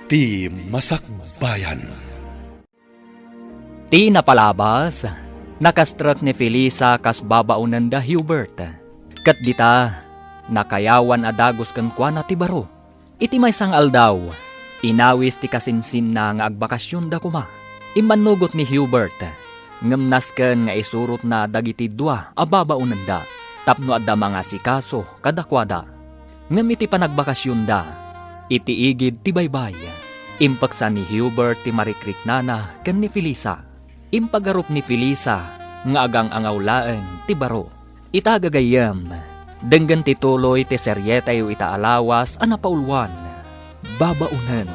Ti Masakbayan. Ti napalabas, nakastruck ni Felisa kas babaunan da Hubert. Kat dita, nakayawan adagos kan kwa na ti baro. Iti may sang aldaw, inawis ti kasinsin na nga agbakasyon da kuma. Imanugot ni Hubert, ngamnas ken nga isurot na dagiti dua ababaunan da. Tapno adda mga sikaso kadakwada. Ngam iti panagbakasyon da, iti igid ti baybay. Impaksa ni Hubert ti marikrik nana ken ni Felisa. Impagarup ni Felisa nga agang angawlaeng ti baro. Itagagayam, denggan ti tuloy ti seryeta yu itaalawas anapaulwan. Babaunan,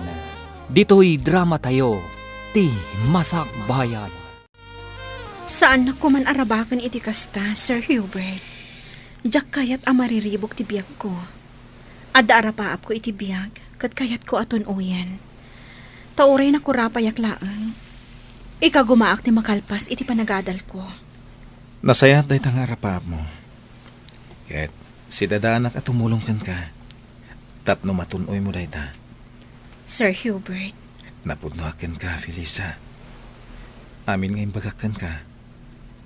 dito'y drama tayo, ti Masakbayan. Saan na ko man arabakan iti kasta, Sir Hubert? Diyak kayat amariribok ti biyag ko. Adda arapaap ko iti biyag, kat kayat ko aton uyan. Tauray na kurapayak laang. Ika gumaak ti makalpas iti panagadal ko. Nasayat day tang arapaap mo. Ket si dadanak at tumulong ka. Tapno matunoy mo day ta. Sir Hubert. Napudnoaken ka, Felisa. Amin ngayon bagakan ka.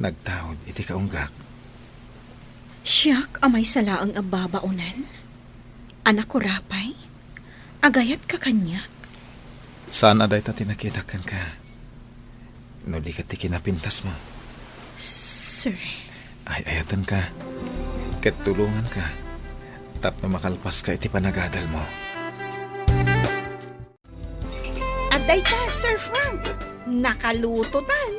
Nagtawad iti kaunggak. Siyak amay salaang ababaunan. Anak ko rapay. Agayat ka kanyak. Saan aday ta tinakitakan ka? No di ka ti kinapintas mo. Sir. Ay ayatan ka. Ket tulungan ka. Tapno makalpas ka iti panagadal mo. Aday ka, Sir Frank. Nakalutotan.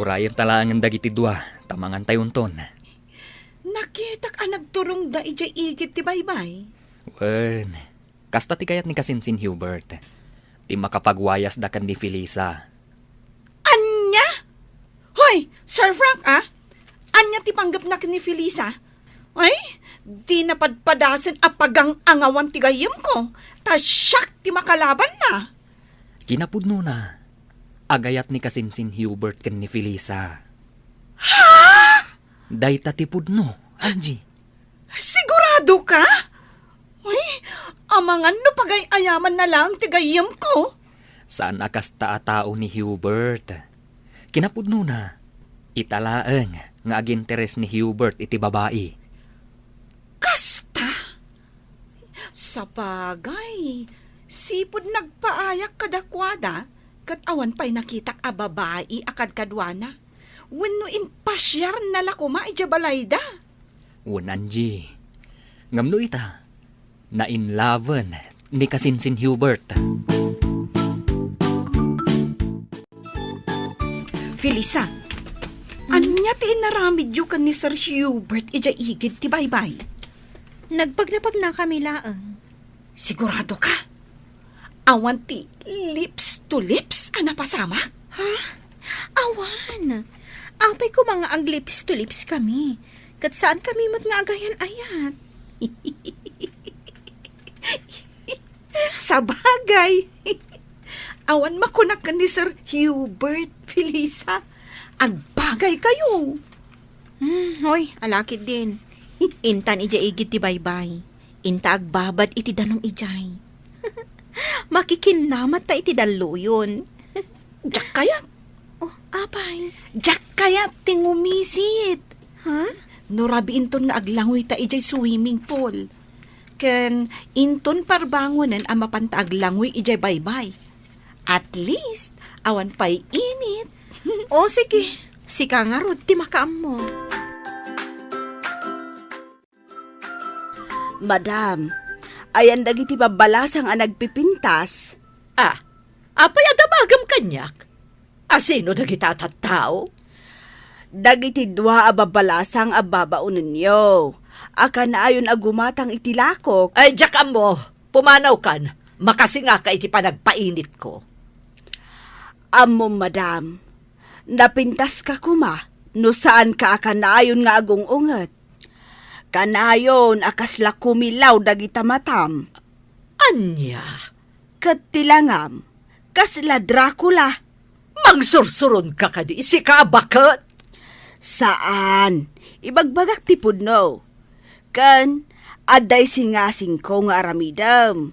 Urayan talangan dagiti dua, tamangan tayunton. Nakita ka nagturong da ijay igit ti baybay. Wen, kasta ti kayat ni kasinsin Hubert. Ti makapagwayas da kan ni Felisa. Anya? Hoy, Sir Frank Anya ti panggap na ni Felisa? Ay, di napadpadasan apagang angawan ti gayam ko. Ta syak ti makalaban na. Kinapudno na. Agayat ni kasinsin Hubert ken ni Felisa. Ha? Dayta ti pudno, Angie. Sigurado ka? Ay, amangan no pagay-ayaman na lang ti gayam ko. Saan akas tao ni Hubert? Kinapudno na. Italaeng nga aginteres ni Hubert iti babae. Kasta? Sa bagay, sipod nagpaayak kadakwada, kat awan pa'y nakitak a babae akad kadwana. Wenno impasyar na lakuma ijabalayda. Angie. Ngamno ita, na in loven ni kasinsin Hubert. Felisa, anya ti inaramid yu kan ni Sir Hubert ija igid ti baybay? Nagpagnapag na kami laang. Sigurado ka? Awan ti lips to lips anapasamak? Ha? Awan. Apay ko mga ag lips to lips kami. Kat saan kami mat nga agayan ayat? Sa bagay. Awan makunak ka ni Sir Hubert, Felisa. Agbagay kayo. Hoy, alakid din. Intan ija igit ti baybay. Inta agbabad iti danong ijay. Makikinamat ta iti daluyon. Diyak kayat. Oh, apay. Diyak kayat tingumisit. Ha? Norabi inton nga aglangoy ta ijay swimming pool. Ken inton parbangonan ang mapanta aglangoy ijay baybay. At least, awan pa'y init. O sige, sika nga rod ti makaam mo. Madam, ayan dagiti babalasang ang nagpipintas. Apay adamagam kanyak? Asino dagita tattao? Dagiti dua a babalasang a babaon ninyo. Akan ayon agumatang itilakok. Ay, jakam mo, pumanaw kan, makasinga ka iti panagpainit ko. Amo, madam, napintas ka kuma, no saan ka akanayon nga agong unget. Kanayon akasla kumilaw dagita matam. Anya? Katilangam, kasla Dracula. Mangsursuron ka kadi, si kabakat. Saan? Ibagbagak ti pudno. Kan, aday singasing ko nga aramidam.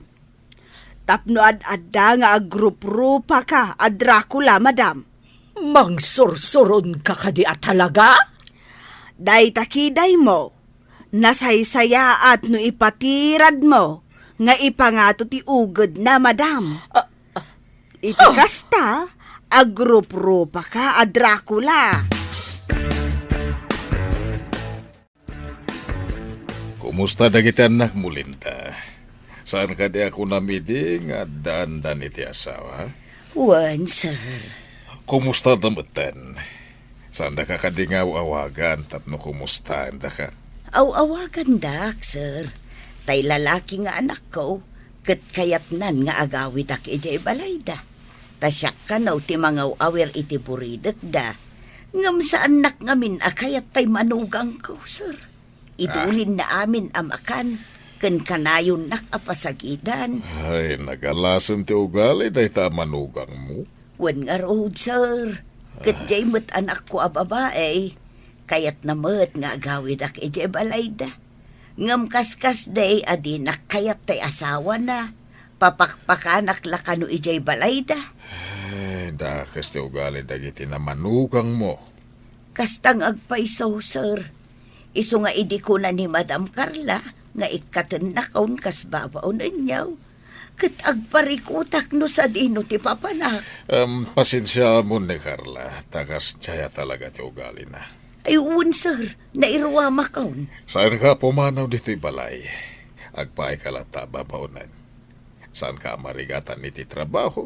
Tapno ad-adda nga agrup-rupa ka a Dracula, madam. Mangsursuron ka kadi at talaga? Day takiday mo, nasaysaya at no ipatirad mo, nga ipangato ti ugod na, madam. Iti kasta, agrup-rupa ka a Dracula. Kumusta dagiti anak mo, Linda? Saan ka di ako namiding at daan-dan iti asawa? Wan, sir. Kumusta damatan? Saan da ka kadingaw awagan tapno kumusta da ka? Aw-awagan dak, sir. Tay lalaki nga anak ko, kat kayatnan nga agawid ak ijay balayda. Tasyak ka naw ti mga awer iti buridak da. Ngam sa anak ngamin akayat tay manugang ko, sir. Idulin na amin amakan, ken kanayon nak apasagidan. Ay, nagalasan ti ugali dahi ta manugang mo. Wan nga road, sir. Kat jay mo't anak ko a babae, kayat na mo't nga agawid ak ijay balayda. Ngam kaskas day adinak kayat tay asawa na. Papakpakanak lakano ijay balayda. Ay, dakas ti ugali dagiti na manugang mo. Kastang agpaiso, sir. Iso nga idi ko na ni Madam Carla, nga ikatan na kaun kas babaon ninyaw. Kat agparikutak no sa dino ti papanak. Pasensya mo ni Carla, takas tsaya talaga ti ugali na. Ayun, sir, nairwama kaun. Saan ka pumanaw dito'y balay? Agpaay ka lata babaunan. Saan ka marigatan iti trabaho?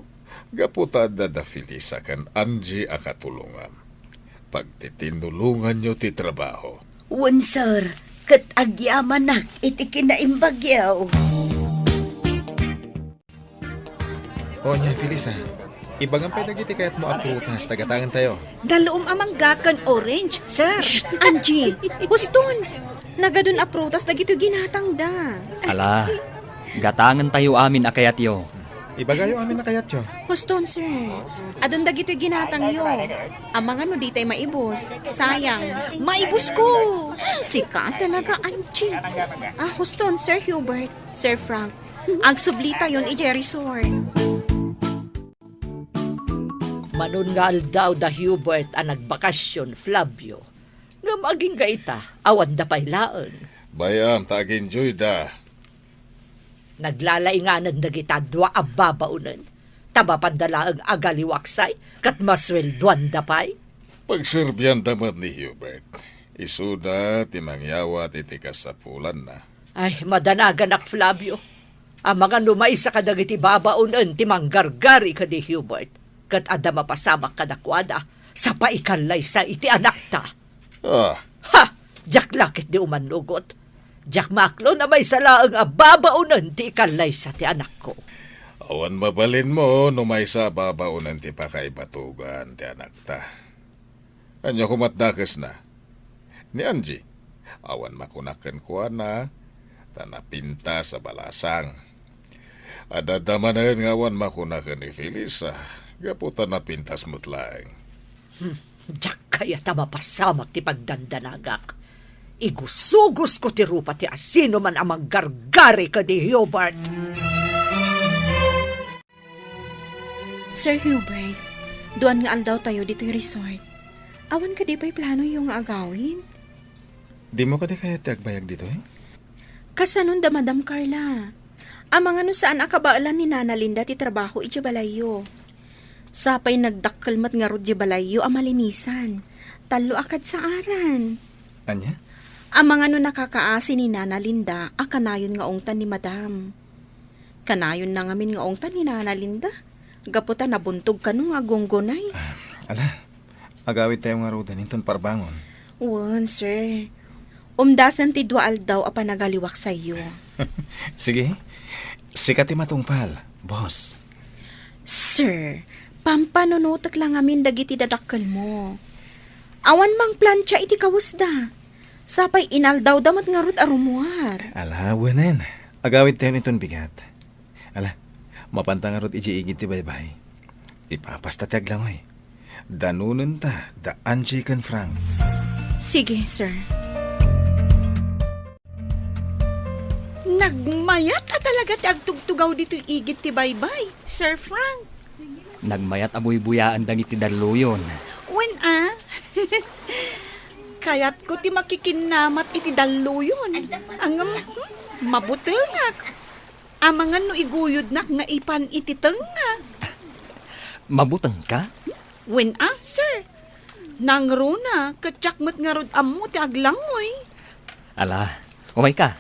Gaputa da Felisa kan Angie akatulungan. Pagtitinulungan nyo ti trabaho. Wan, sir, kat agyaman nak iti kinaimbagyaw. O niya, Felisa. Ibagang pa dagiti kayat mo aprutas, tagatangan tayo. Daloom amang gakan orange, sir. Angie, huston. Nagadun aprutas na gito ginatang da. Ala, gatangan tayo amin akayat yo. Ibagayo amin na kayat yo. Huston, sir. Adun da gito ginatang yo. Amang ano di tayo maibos. Sayang. Maibos ko. Sika talaga, Angie. Huston, Sir Hubert, Sir Frank. Ang sublita yon i Resort. Manon nga aldaw da Hubert ang nagbakasyon, Flavio. Nga maging gaita, awan da pailaan. Bayam, tag-enjoy da. Naglalainganan da kita dwa ababaunan. Tabapadala ang agaliwaksay, kat maswelduan da pay. Pagserbyan damat ni Hubert. Isuda, timangyawa, titikas sa pulan na. Ay, madanagan ak Flavio. Ang mga numaysa ka dagiti babaunan, timanggargari ka ni Hubert. Kat ada mapasamak ka nakwada, sa paikalay sa iti anak ta. Ah, Ha! Jak lakit di umanugot. Jak maklo na may salaang ababaunan ti ikalay sa ti anak ko. awan mabalin mo, numay sa babaunan ti pakaibatugan ti anak ta. Anya kumatdakas na. Ni Angie, awan makunakan ko na, tanapinta sa balasang. Adadamanan nga awan makunakan ni Felisa, gaputan na pintas mutlaeng. Jak kaya ta mapasamak ti pagdandanagak. Igusugos ko ti rupa ti asino man amang gargari ka di Hubert. Sir Hubert, doon nga aldaw tayo dito yung resort. Awan ka di ba'y plano yung agawin? Di mo ka di kaya tiagbayag dito eh? Kasanon da Madam Carla. Amang ano saan akabaalan ni Nana Linda ti trabaho iti balayo. Sapay nagdakkelmat nga rod di balayo amalinisan. Talo akad sa aran. Anya? Amang ano nakakaasi ni Nana Linda akanayon nga ongtan ni Madam. Kanayon na ngamin nga ongtan ni Nana Linda. Gaputa nabuntog ka nung agonggonay. Ala, agawid tayo nga rodan inton parbangon. Wan, sir. Umdasan ti dual daw a panagaliwak sa iyo. Sige, sikat ti matungpal, boss. Sir, pampanunutak lang amin dagiti dadakkel mo. Awan mang plancha iti kawusda. Sapay inaldaw damat nga rut arumuar. Ala, wanan. Agawid tayo niton bigat. Ala, mapantang nga rot iji-igit ti baybay. Ipapastatag lang oy. Danunan ta, da Angie kan Frank. Sige, sir. Nagmayat at talaga ti agtugtugaw dito igit ti baybay, Sir Frank. Nagmayat abuy-buyaan dagiti daluyon. When kayat ko ti makikinamat iti daluyon. Ang mabutengak. Amangan no iguyod nak nga ipan iti tenga. Mabutang ka? When sir. Nangruna, katsakmat nga rod amo ti aglangoy. Ala, umay ka.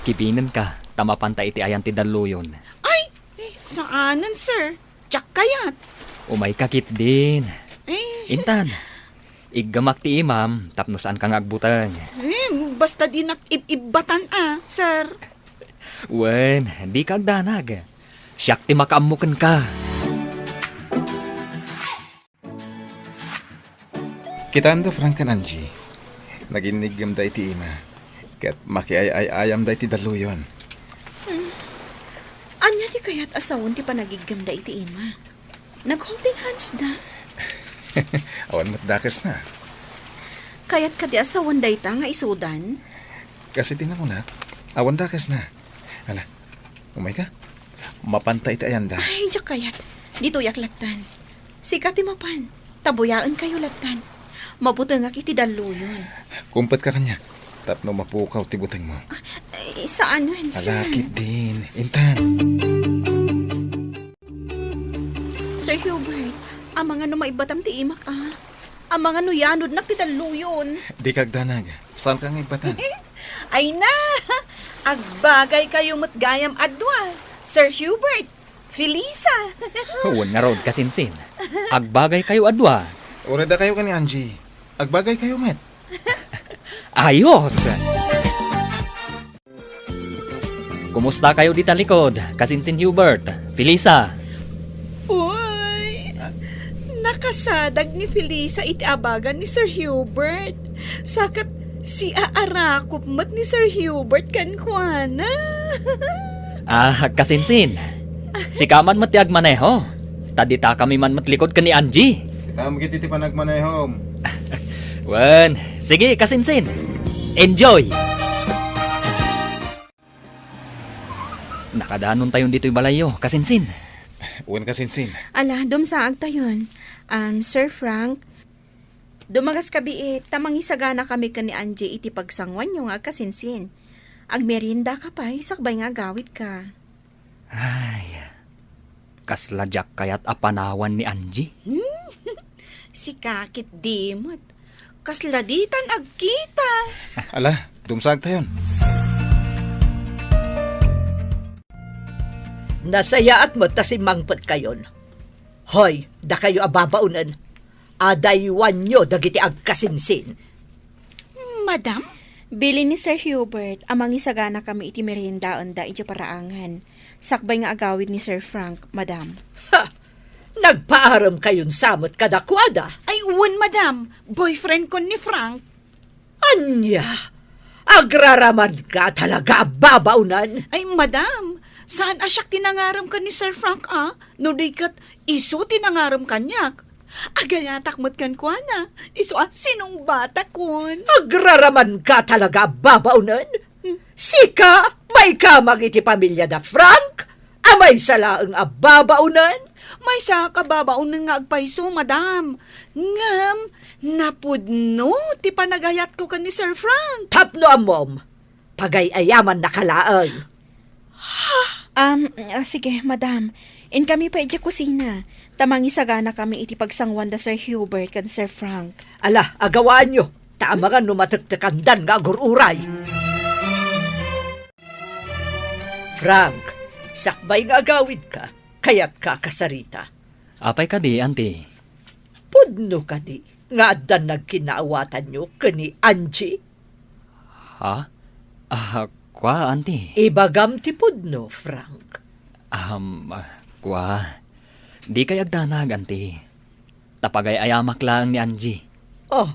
Kipinan ka, tamapanta iti ayan ti daluyon. Ay, saanan sir? Tsak kayat. Umay ka kit din. Intan, iggamak ti imam, tapno saan kang agbutang. Basta di nakibatan sir. Wen, di kag danag. Siyak ti makaamukan ka. Kitanda Frank kan Angie. Naginigam da iti ima. Kat makiayayayam da iti daluyon. Anya di kayat asawon ti panagigam da iti ima. Nag-holding hands da. Awan matdakas na. Kayat ka di asawon da ita nga isudan. Kasi tinamunak, awan dakas na. Ala, umay ka. Mapanta iti ayanda. Ay, diyak kayat. Dito yak latan. Sikat ti mapan. Tabuyaan kayo latan. Mabutang ak iti daluyon. Kumpet ka kanyak. Tapno mapukaw ti buteng mo. Ay, saan man, sir? Alakit din. Intan. Sir Hubert, ang mga no maibatam ti imak Ang mga no yanod na ti daluyon. Di kag danag. Saan kang ibatan? Ay na! Agbagay kayo matgayam adwa. Sir Hubert, Felisa. Huwag nga road kasinsin. Agbagay kayo adwa. Urada kayo ka ni Angie. Agbagay kayo, met. Ayos! Kumusta kayo di talikod? Kasinsin Hubert, Felisa. Uy! Nakasadag ni Felisa iti abagan ni Sir Hubert. Sakat si aarakop mat ni Sir Hubert kankwana. Kasinsin. Si kaman matiag maneho. Tadita kami man matlikod ka ni Angie. Kita mo kiti panagmanayhom. Wen, sige kasinsin. Enjoy! Nakadanon tayo dito'y balayo, kasinsin. Uwan ka sinsin. Ala, dumsaag tayon. Sir Frank, dumagas kabiit, tamang isagana kami ka ni Angie iti pagsangwan yung agkasinsin. Agmerinda ka pa, sakbay nga gawit ka. Ay, kasladyak kayat apanawan ni Angie. Si kakit dimot. Kasladitan agkita. Ala, dumsag tayon. Nasayaat mo ta si mangpet kayon. Hoy, da kayo ababaunan. Adaywan nyo dagiti agkasinsin. Madam? Bili ni Sir Hubert, amang isagana kami iti merindaon da iti paraangan. Sakbay nga agawid ni Sir Frank, madam. Ha! Nagpaaram kayon samot kadakwada. Ay, uwan, madam. Boyfriend ko ni Frank. Anya! Agraraman ka talaga babaunan. Ay, madam. Saan asyak tinangaram ka ni Sir Frank, No dikat iso tinangaram kanyak. Agayatak kan kwa na. Iso sinong bata kon? Agraraman ka talaga babaunan. Sika, may kamag iti pamilya da Frank. Amay salaang ababaunan. May sa kababaon nga agpaiso, madam. Ngam, napudno, ti panagayat ko ka ni Sir Frank. Tapno amom, pagayayaman na kalaang. Sige, madam. In kami pa iti kusina. Tamang isagana kami iti pagsangwan da Sir Hubert kan Sir Frank. Ala, agawaan nyo. Taamangan numataktakandan nga agururay. Frank, sakbay nga agawid ka. Kaya't ka kasarita. Apay ka di, auntie. Pudno ka di. Nga adan nagkinaawatan nyo kani Angie. Ha? Kwa, auntie? Ibagam ti pudno, Frank. Kwa. Di kay agdanag, auntie. Tapagay ayamak lang ni Angie. Oh.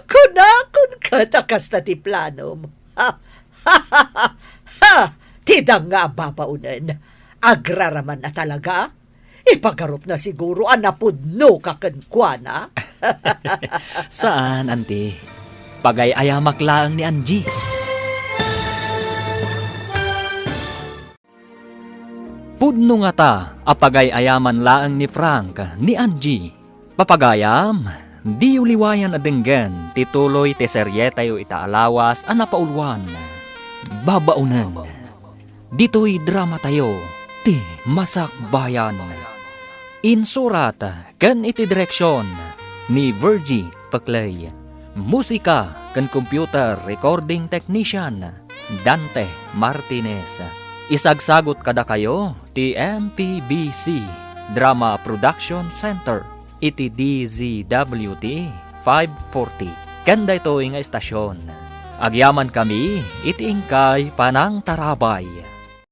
Kunakun ka takas na ti planom. Tidang nga babaunan. Agraraman na talaga. Ipagarup na siguro anapudno kakankwana. Saan, auntie? Pagay ayamak lang ni Angie. Pudno nga ta, apagay-ayaman laang ni Frank ni Angie. Papagayam, di uliwayan adenggan, tituloy te seryetayo itaalawas anapaulwan. Babaunan. Dito'y drama tayo, ti Masak Bayan. Insurat, kan iti direksyon ni Virgie Paclay. Musika kan computer recording technician Dante Martinez. Isagsagot kada kayo ti MPBC Drama Production Center iti DZWT 540. Kanda ito nga istasyon. Agyaman kami iti ingkay Panang Tarabay.